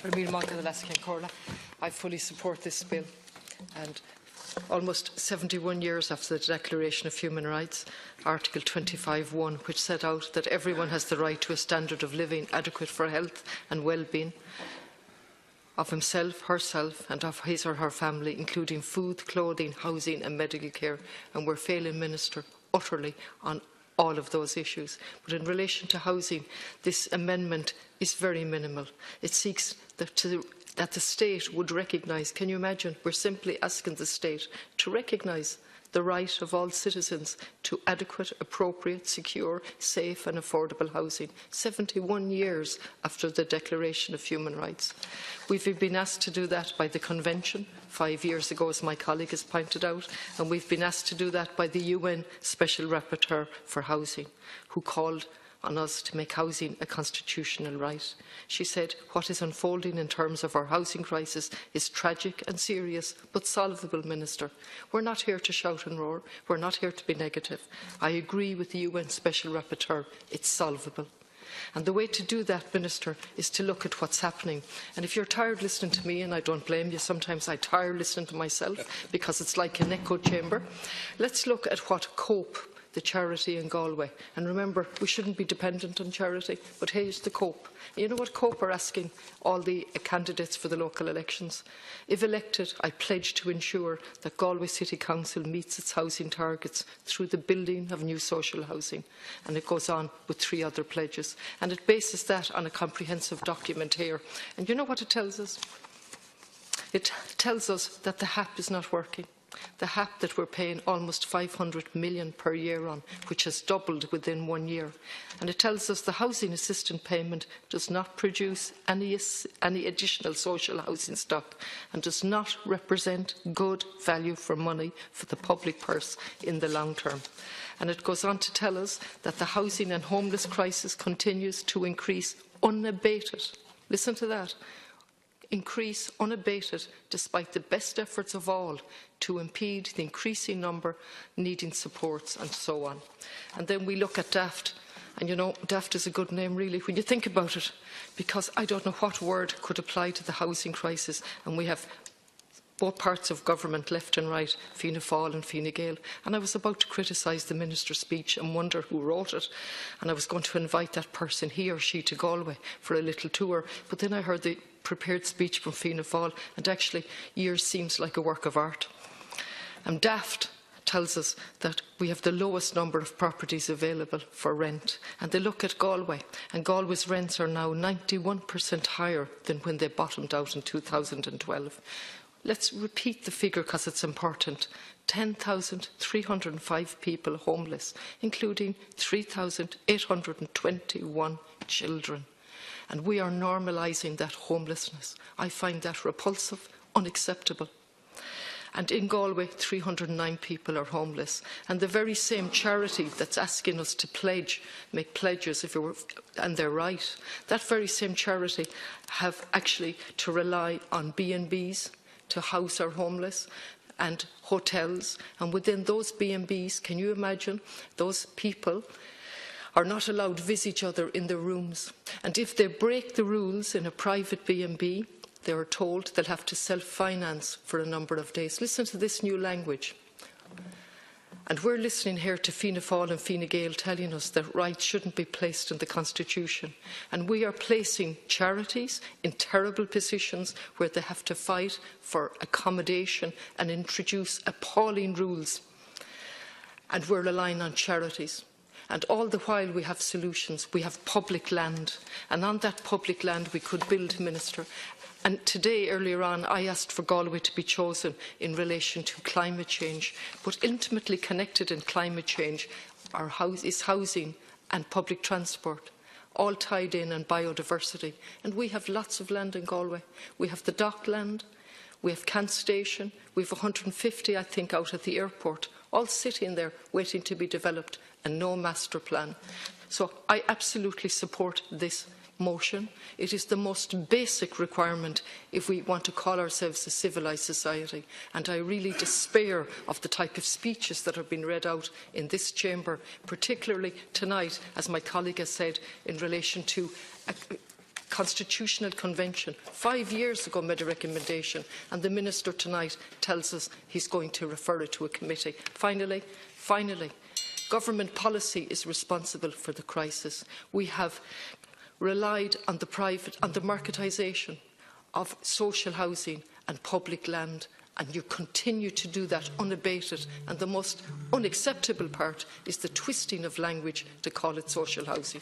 I fully support this bill, and almost 71 years after the Declaration of Human Rights, Article 25(1), which set out that everyone has the right to a standard of living adequate for health and well-being of himself, herself and of his or her family, including food, clothing, housing and medical care, and we're failing, Minister, utterly on all of those issues. But in relation to housing, this amendment is very minimal. It seeks that the state would recognise, can you imagine, we're simply asking the state to recognise the right of all citizens to adequate, appropriate, secure, safe and affordable housing, 71 years after the Declaration of Human Rights. We've been asked to do that by the Convention 5 years ago, as my colleague has pointed out, and we've been asked to do that by the UN Special Rapporteur for Housing, who called on us to make housing a constitutional right. She said, what is unfolding in terms of our housing crisis is tragic and serious, but solvable, Minister. We're not here to shout and roar. We're not here to be negative. I agree with the UN Special Rapporteur. It's solvable. And the way to do that, Minister, is to look at what's happening. And if you're tired listening to me, and I don't blame you, sometimes I tire listening to myself because it's like an echo chamber, let's look at what COPE, the charity in Galway. And remember, we shouldn't be dependent on charity, but here's the COPE. You know what COPE are asking all the candidates for the local elections? If elected, I pledge to ensure that Galway City Council meets its housing targets through the building of new social housing. And it goes on with 3 other pledges. And it bases that on a comprehensive document here. And you know what it tells us? It tells us that the HAP is not working. The HAP that we're paying almost 500 million per year on, which has doubled within 1 year. And it tells us the housing assistance payment does not produce any additional social housing stock and does not represent good value for money for the public purse in the long term. And it goes on to tell us that the housing and homeless crisis continues to increase unabated. Listen to that. Increase unabated despite the best efforts of all to impede the increasing number needing supports and so on. And then we look at DAFT, and you know, DAFT is a good name really when you think about it, because I don't know what word could apply to the housing crisis, and we have both parts of government, left and right, Fianna Fáil and Fine Gael. And I was about to criticise the Minister's speech and wonder who wrote it. And I was going to invite that person, he or she, to Galway for a little tour. But then I heard the prepared speech from Fianna Fáil, and actually, years seems like a work of art. And DAFT tells us that we have the lowest number of properties available for rent. And they look at Galway, and Galway's rents are now 91% higher than when they bottomed out in 2012. Let's repeat the figure because it's important. 10,305 people homeless, including 3,821 children. And we are normalising that homelessness. I find that repulsive, unacceptable. And in Galway, 309 people are homeless. And the very same charity that's asking us to make pledges, and they're right, that very same charity have actually to rely on B&Bs to house our homeless and hotels. And within those B&Bs, can you imagine, those people are not allowed to visit each other in their rooms. And if they break the rules in a private B&B, they are told they'll have to self-finance for a number of days. Listen to this new language. And we're listening here to Fianna Fáil and Fine Gael telling us that rights shouldn't be placed in the Constitution. And we are placing charities in terrible positions where they have to fight for accommodation and introduce appalling rules. And we're relying on charities. And all the while we have solutions. We have public land. And on that public land we could build, Minister. And today, earlier on, I asked for Galway to be chosen in relation to climate change. But intimately connected in climate change is housing and public transport, all tied in, and biodiversity. And we have lots of land in Galway. We have the Dockland, we have Kent Station, we have 150, I think, out at the airport, all sitting there waiting to be developed, and no master plan. So I absolutely support this motion. It is the most basic requirement if we want to call ourselves a civilised society. And I really despair of the type of speeches that have been read out in this chamber, particularly tonight, as my colleague has said, in relation to Constitutional Convention 5 years ago made a recommendation, and the Minister tonight tells us he's going to refer it to a committee. Finally, government policy is responsible for the crisis. We have relied on the marketisation of social housing and public land, and you continue to do that unabated. And the most unacceptable part is the twisting of language to call it social housing.